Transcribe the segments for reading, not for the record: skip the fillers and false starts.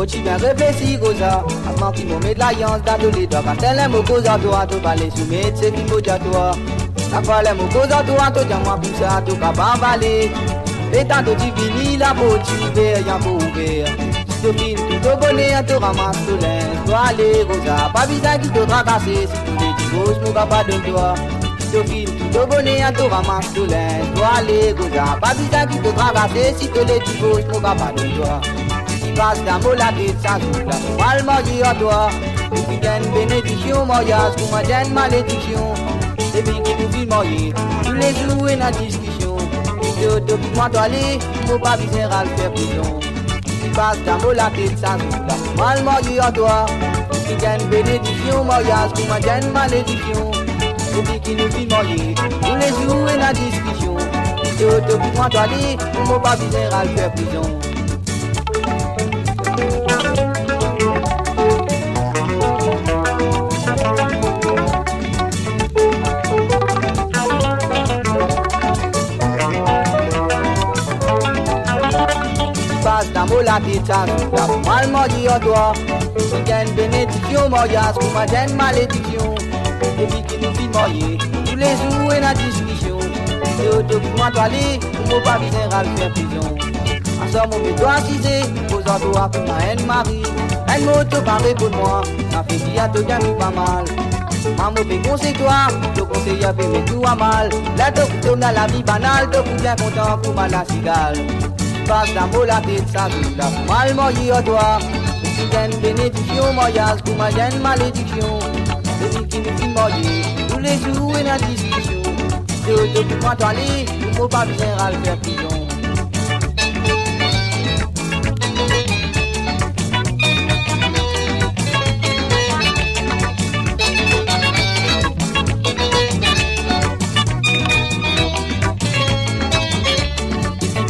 tu bien réfléchir aux arts. Avant qu'ils m'ont mis de l'alliance d'adolé doigts. Quand elle aime au cause à toi, tu vas les soumettre, c'est qu'il faut dire toi. La fois l'aime au cause à toi, tu dis moi pour ça, tu vas pas avaler. Et tantôt tu finis la peau, tu ouvert, y'a pas ouvert. Si tu finis tout au bonnet, tu ramasses le linge. Toi aller aux arts, pas besoin qui te tracasser. Si tu les divorces, mon papa de toi. Si tu finis tout au bonnet, tu ramasses le linge. Toi aller aux arts, pas besoin qui te tracasser. Si tu les divorces, mon papa de toi. Passe d'amour la tête, ça joue là. Mal marié à toi. Et puis t'as une bénédiction, mariage, pour moi t'as une malédiction. Et puis qui nous filme marié, tous les jours in la discussion. Depuis moi toi aller, faut pas viser à le faire prison. Si passe d'amour la tête, ça joue là. Mal marié à toi. Et puis t'as une bénédiction, mariage, pour moi t'as une malédiction. Et puis qui nous filme marié, tous les jours in la discussion. Depuis moi toi aller, faut pas viser à le faire prison. D'amour la tête, ça joue mal marié à toi. Si t'as une bénédiction, mariage, pour moi t'as une malédiction. Et puis qui nous fit marier, tous les jours in la discussion. Depuis moi toi aller, pour pas viser à le faire prison. En somme, on peut toi assiser, posant toi pour ma haine Marie. Un mot te paraît pour moi, ça fait qu'il y a tout bien vu pas mal. Maman peut conseiller toi, te conseiller à faire tout à mal. Là te tourne dans la vie banale, te bien content pour mal la cigale. Passe d'amour la tête, ça joue là. Mal marié à toi. Si t'as une bénédiction, mariage, pour moi t'as une malédiction. Et puis qui nous fit marier, tous les jours in la discussion. Depuis moi toi aller, faut pas bien à le faire prison.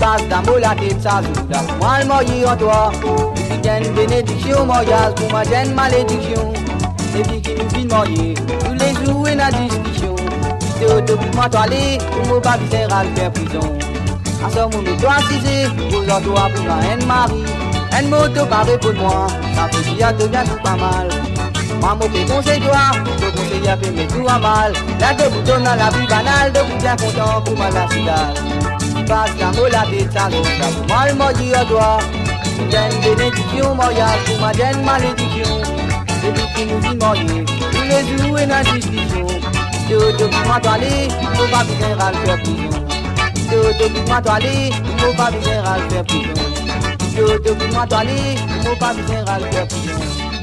Passe d'amour la tête, ça joue là. Mal marié à toi. Si t'as une bénédiction, mariage, pour moi t'as une malédiction. Et puis qui nous fit marier, tous les jours in la discussion. Depuis moi toi aller, faut pas viser à le faire prison. En somme, on doit assiser, posant toi pour ma haine Marie. Un mot te paraît pour moi, ça fait qu'il y a tout bien tout pas mal. Maman peut conseiller toi, te conseiller à faire mais tout à mal. Là te boutonne dans la vie banale, de bien content pour ma la cigale. Passe d'amour la tête, ça joue là. Mal marié à toi. Si t'as une bénédiction, mariage, pour moi t'as une malédiction. Et puis qui nous fit marier, tous les jours in la discussion. Depuis moi toi aller, faut pas bien à le faire prison. Depuis moi toi aller, faut pas bien à le faire prison. Depuis moi toi aller, faut pas bien à le faire prison.